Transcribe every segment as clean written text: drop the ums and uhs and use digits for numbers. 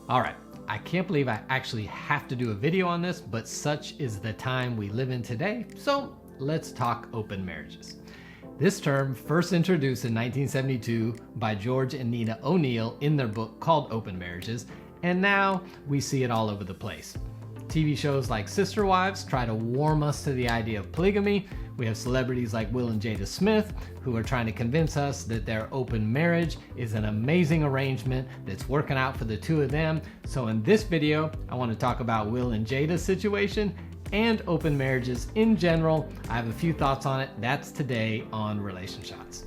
All right, I can't believe I actually have to do a video on this, but such is the time we live in today, so let's talk open marriages. This term first introduced in 1972 by George and Nena Oneill in their book called Open Marriages, and now we see it all over the place. TV shows like Sister Wives try to warm us to the idea of polygamy. We have celebrities like Will and Jada Smith who are trying to convince us that their open marriage is an amazing arrangement that's working out for the two of them. So in this video, I want to talk about Will and Jada's situation and open marriages in general. I have a few thoughts on it. That's today on Relation Shots.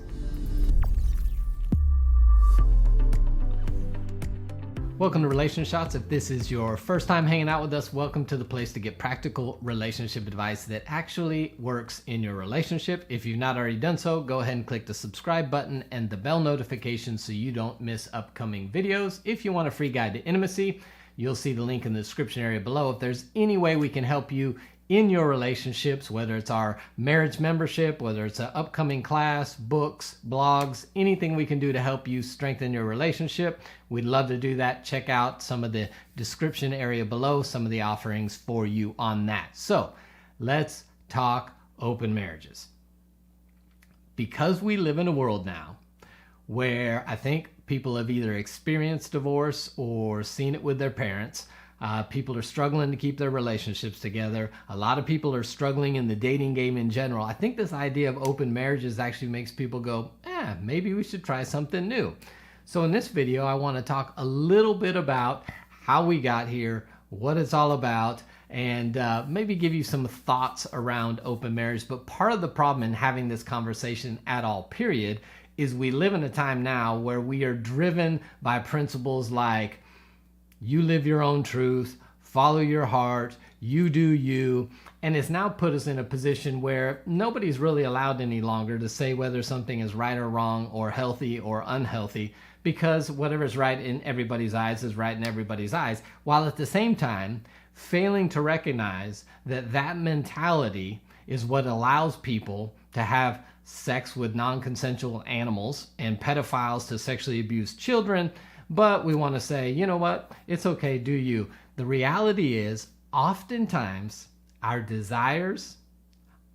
Welcome to Relation Shots. If this is your first time hanging out with us, welcome to the place to get practical relationship advice that actually works in your relationship. If you've not already done so, go ahead and click the subscribe button and the bell notification so you don't miss upcoming videos. If you want a free guide to intimacy, you'll see the link in the description area below. If there's any way we can help you in your relationships, whether it's our marriage membership, whether it's an upcoming class, books, blogs, anything we can do to help you strengthen your relationship, we'd love to do that. Check out some of the description area below, some of the offerings for you on that. So let's talk open marriages. Because we live in a world now where I think people have either experienced divorce or seen it with their parents. People are struggling to keep their relationships together. A lot of people are struggling in the dating game in general. I think this idea of open marriages actually makes people go, maybe we should try something new. So in this video, I want to talk a little bit about how we got here, what it's all about, and maybe give you some thoughts around open marriage. But part of the problem in having this conversation at all, period, is we live in a time now where we are driven by principles like you live your own truth, follow your heart, you do you. And it's now put us in a position where nobody's really allowed any longer to say whether something is right or wrong or healthy or unhealthy, because whatever is right in everybody's eyes is right in everybody's eyes, while at the same time failing to recognize that that mentality is what allows people to have sex with non-consensual animals and pedophiles to sexually abuse children. But we want to say, you know what? It's okay, do you. The reality is, oftentimes, our desires,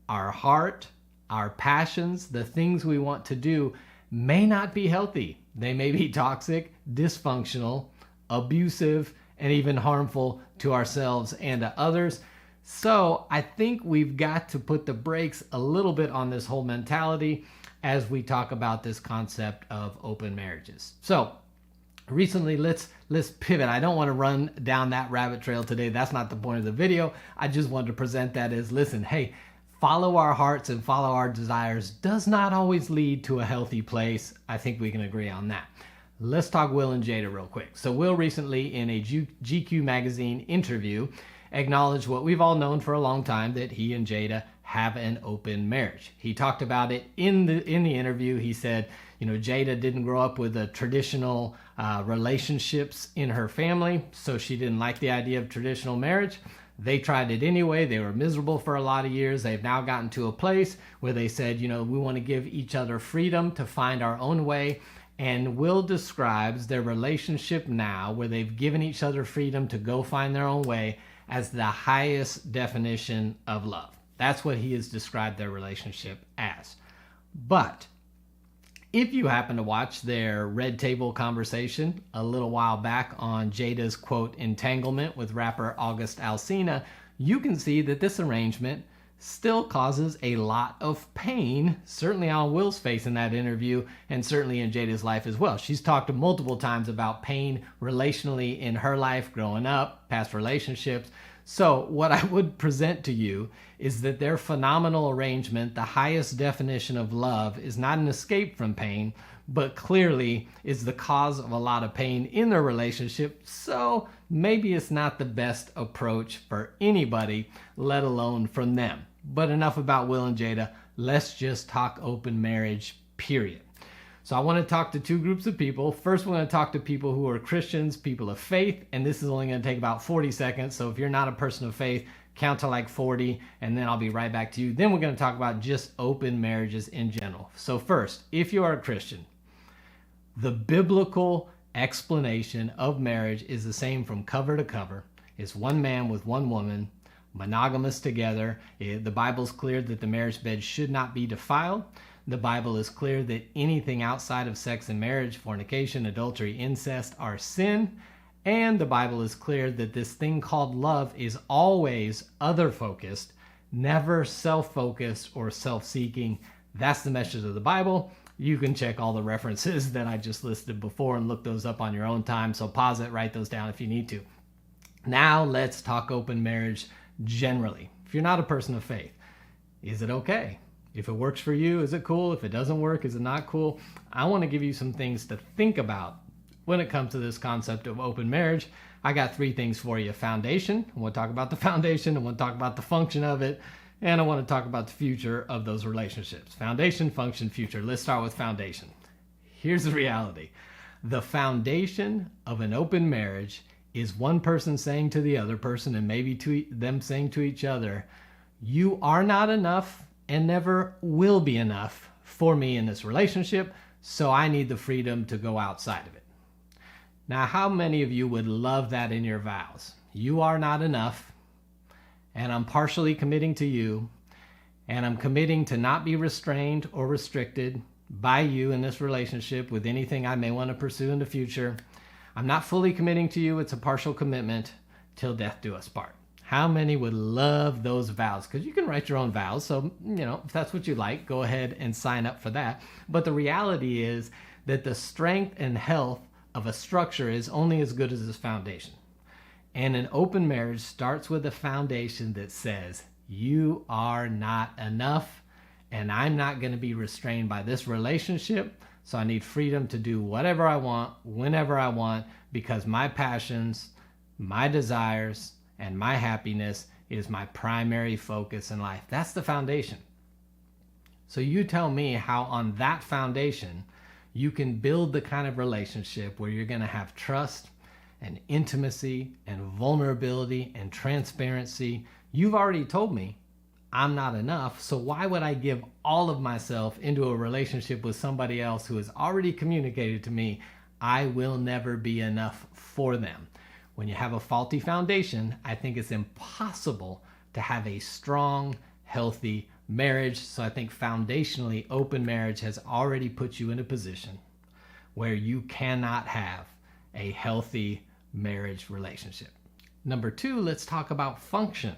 our heart, our passions, the things we want to do may not be healthy. They may be toxic, dysfunctional, abusive, and even harmful to ourselves and to others. So I think we've got to put the brakes a little bit on this whole mentality as we talk about this concept of open marriages. So recently, let's pivot. I don't want to run down that rabbit trail today. That's not the point of the video. I just wanted to present that as, listen, hey, follow our hearts and follow our desires does not always lead to a healthy place. I think we can agree on that. Let's talk Will and Jada real quick. So Will recently in a GQ magazine interview acknowledged what we've all known for a long time, that he and Jada have an open marriage. He talked about it in the interview. He said, Jada didn't grow up with a traditional relationships in her family, so she didn't like the idea of traditional marriage. They tried it anyway. They were miserable for a lot of years. They've now gotten to a place where they said, we want to give each other freedom to find our own way. And Will describes their relationship now, where they've given each other freedom to go find their own way, as the highest definition of love. That's what he has described their relationship as. But if you happen to watch their Red Table conversation a little while back on Jada's, quote, entanglement with rapper August Alsina, you can see that this arrangement still causes a lot of pain, certainly on Will's face in that interview, and certainly in Jada's life as well. She's talked multiple times about pain relationally in her life growing up, past relationships. So what I would present to you is that their phenomenal arrangement, the highest definition of love, is not an escape from pain, but clearly is the cause of a lot of pain in their relationship. So maybe it's not the best approach for anybody, let alone from them. But enough about Will and Jada. Let's just talk open marriage, period. So I want to talk to two groups of people. First, we're going to talk to people who are Christians, people of faith, and this is only going to take about 40 seconds. So if you're not a person of faith, count to like 40, and then I'll be right back to you. Then we're going to talk about just open marriages in general. So first, if you are a Christian, the biblical explanation of marriage is the same from cover to cover. It's one man with one woman, monogamous together. The Bible's clear that the marriage bed should not be defiled. The Bible is clear that anything outside of sex and marriage, fornication, adultery, incest, are sin. And the Bible is clear that this thing called love is always other-focused, never self-focused or self-seeking. That's the message of the Bible. You can check all the references that I just listed before and look those up on your own time. So pause it, write those down if you need to. Now let's talk open marriage generally. If you're not a person of faith, is it okay? If it works for you, is it cool? If it doesn't work, is it not cool? I want to give you some things to think about when it comes to this concept of open marriage. I got 3 things for you. Foundation. I want to talk about the foundation. I want to talk about the function of it. And I want to talk about the future of those relationships. Foundation, function, future. Let's start with foundation. Here's the reality. The foundation of an open marriage is one person saying to the other person, and maybe to them saying to each other, you are not enough and never will be enough for me in this relationship, so I need the freedom to go outside of it. Now, how many of you would love that in your vows? You are not enough, and I'm partially committing to you, and I'm committing to not be restrained or restricted by you in this relationship with anything I may want to pursue in the future. I'm not fully committing to you. It's a partial commitment till death do us part. How many would love those vows? Because you can write your own vows. So, if that's what you like, go ahead and sign up for that. But the reality is that the strength and health of a structure is only as good as its foundation. And an open marriage starts with a foundation that says, you are not enough, and I'm not going to be restrained by this relationship. So I need freedom to do whatever I want, whenever I want, because my passions, my desires, and my happiness is my primary focus in life. That's the foundation. So you tell me how on that foundation you can build the kind of relationship where you're going to have trust and intimacy and vulnerability and transparency. You've already told me I'm not enough, so why would I give all of myself into a relationship with somebody else who has already communicated to me I will never be enough for them? When you have a faulty foundation, I think it's impossible to have a strong, healthy marriage. So I think foundationally, open marriage has already put you in a position where you cannot have a healthy marriage relationship. Number 2, let's talk about function.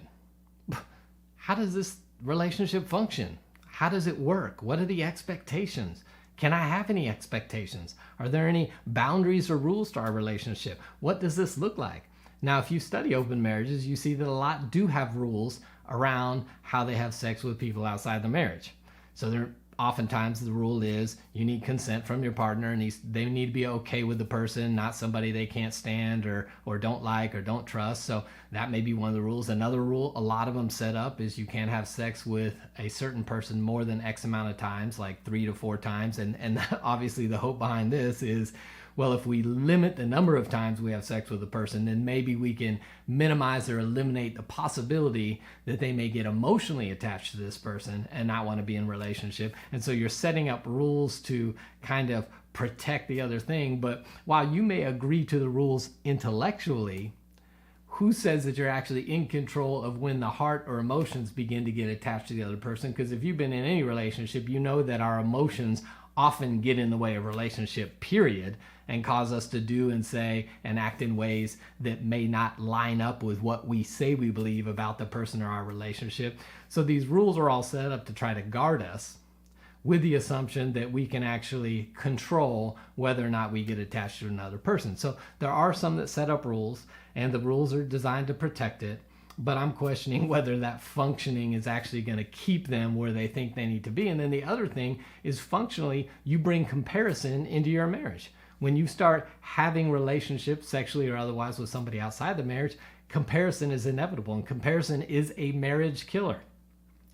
How does this relationship function? How does it work? What are the expectations? Can I have any expectations? Are there any boundaries or rules to our relationship? What does this look like? Now, if you study open marriages, you see that a lot do have rules around how they have sex with people outside the marriage. So oftentimes the rule is you need consent from your partner, and they need to be okay with the person, not somebody they can't stand or don't like or don't trust. So that may be one of the rules. Another rule, a lot of them set up, is you can't have sex with a certain person more than X amount of times, like 3 to 4 times. And obviously the hope behind this is, well, if we limit the number of times we have sex with a person, then maybe we can minimize or eliminate the possibility that they may get emotionally attached to this person and not want to be in a relationship. And so you're setting up rules to kind of protect the other thing. But while you may agree to the rules intellectually, who says that you're actually in control of when the heart or emotions begin to get attached to the other person? Because if you've been in any relationship, you know that our emotions often get in the way of relationship, period, and cause us to do and say and act in ways that may not line up with what we say we believe about the person or our relationship. So these rules are all set up to try to guard us with the assumption that we can actually control whether or not we get attached to another person. So there are some that set up rules, and the rules are designed to protect it. But I'm questioning whether that functioning is actually going to keep them where they think they need to be. And then the other thing is, functionally, you bring comparison into your marriage. When you start having relationships, sexually or otherwise, with somebody outside the marriage, comparison is inevitable. And comparison is a marriage killer.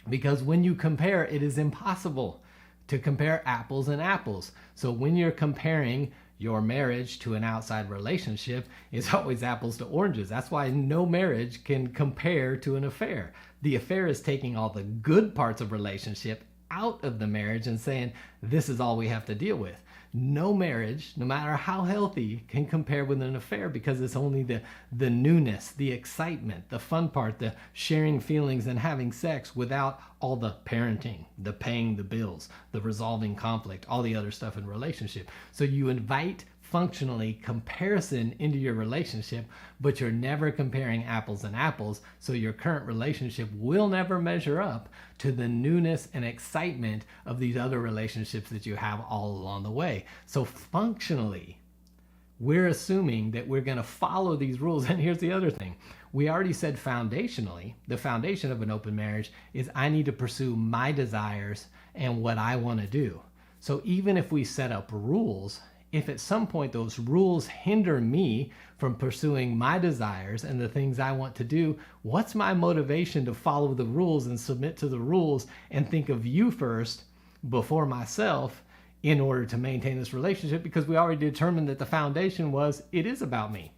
Because when you compare, it is impossible to compare apples and apples. So when you're comparing your marriage to an outside relationship, it's always apples to oranges. That's why no marriage can compare to an affair. The affair is taking all the good parts of relationship, out of the marriage and saying, this is all we have to deal with. No marriage, no matter how healthy, can compare with an affair, because it's only the newness, the excitement, the fun part, the sharing feelings and having sex, without all the parenting, the paying the bills, the resolving conflict, all the other stuff in relationship. So you invite functionally comparison into your relationship, but you're never comparing apples and apples. So your current relationship will never measure up to the newness and excitement of these other relationships that you have all along the way. So functionally, we're assuming that we're going to follow these rules. And here's the other thing. We already said foundationally, the foundation of an open marriage is I need to pursue my desires and what I want to do. So even if we set up rules, if at some point those rules hinder me from pursuing my desires and the things I want to do, what's my motivation to follow the rules and submit to the rules and think of you first before myself in order to maintain this relationship? Because we already determined that the foundation was, it is about me.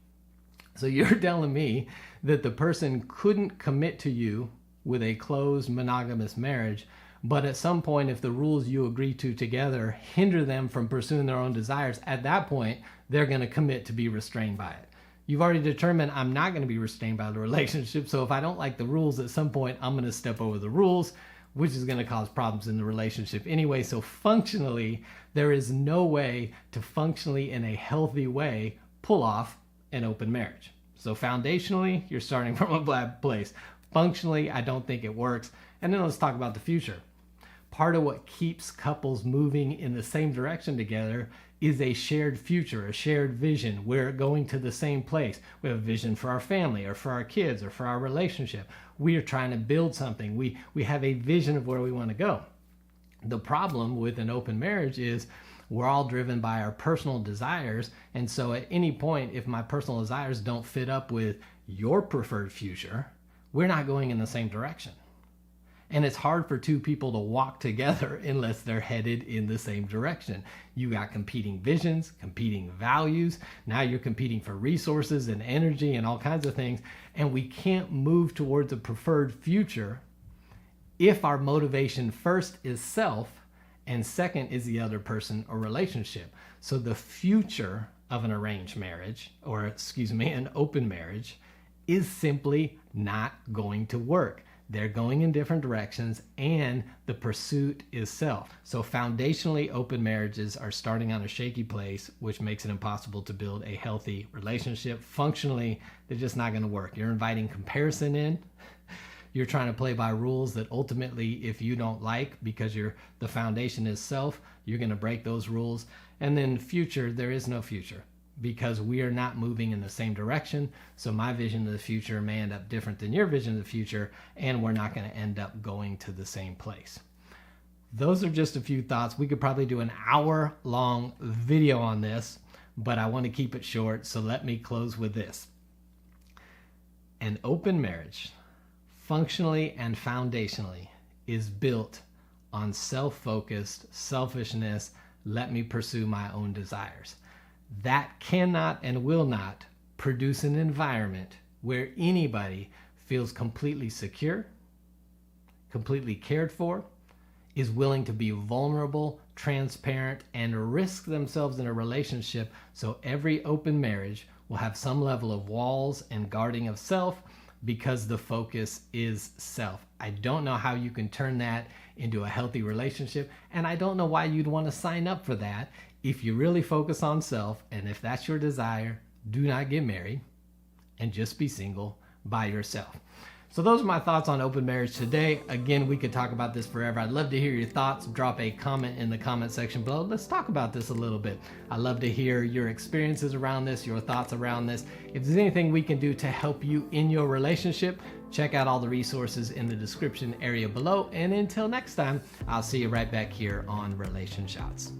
So you're telling me that the person couldn't commit to you with a closed monogamous marriage, but at some point, if the rules you agree to together hinder them from pursuing their own desires, at that point, they're going to commit to be restrained by it. You've already determined I'm not going to be restrained by the relationship. So if I don't like the rules, at some point, I'm going to step over the rules, which is going to cause problems in the relationship anyway. So functionally, there is no way to functionally, in a healthy way, pull off an open marriage. So foundationally, you're starting from a bad place. Functionally, I don't think it works. And then let's talk about the future. Part of what keeps couples moving in the same direction together is a shared future, a shared vision. We're going to the same place. We have a vision for our family or for our kids or for our relationship. We are trying to build something. We have a vision of where we want to go. The problem with an open marriage is we're all driven by our personal desires. And so at any point, if my personal desires don't fit up with your preferred future, we're not going in the same direction. And it's hard for two people to walk together unless they're headed in the same direction. You got competing visions, competing values. Now you're competing for resources and energy and all kinds of things. And we can't move towards a preferred future if our motivation first is self and second is the other person or relationship. So the future of an arranged marriage, or an open marriage, is simply not going to work. They're going in different directions, and the pursuit is self. So foundationally, open marriages are starting on a shaky place, which makes it impossible to build a healthy relationship. Functionally, they're just not going to work. You're inviting comparison in. You're trying to play by rules that ultimately, if you don't like, because the foundation is self, you're going to break those rules. And then future, there is no future, because we are not moving in the same direction. So my vision of the future may end up different than your vision of the future, and we're not going to end up going to the same place. Those are just a few thoughts. We could probably do an hour-long video on this, but I want to keep it short, so let me close with this. An open marriage, functionally and foundationally, is built on self-focused selfishness. Let me pursue my own desires. That cannot and will not produce an environment where anybody feels completely secure, completely cared for, is willing to be vulnerable, transparent, and risk themselves in a relationship. So every open marriage will have some level of walls and guarding of self, because the focus is self. I don't know how you can turn that into a healthy relationship, and I don't know why you'd want to sign up for that. If you really focus on self, and if that's your desire, do not get married and just be single by yourself. So those are my thoughts on open marriage today. Again, we could talk about this forever. I'd love to hear your thoughts. Drop a comment in the comment section below. Let's talk about this a little bit. I'd love to hear your experiences around this, your thoughts around this. If there's anything we can do to help you in your relationship, check out all the resources in the description area below. And until next time, I'll see you right back here on Relation Shots.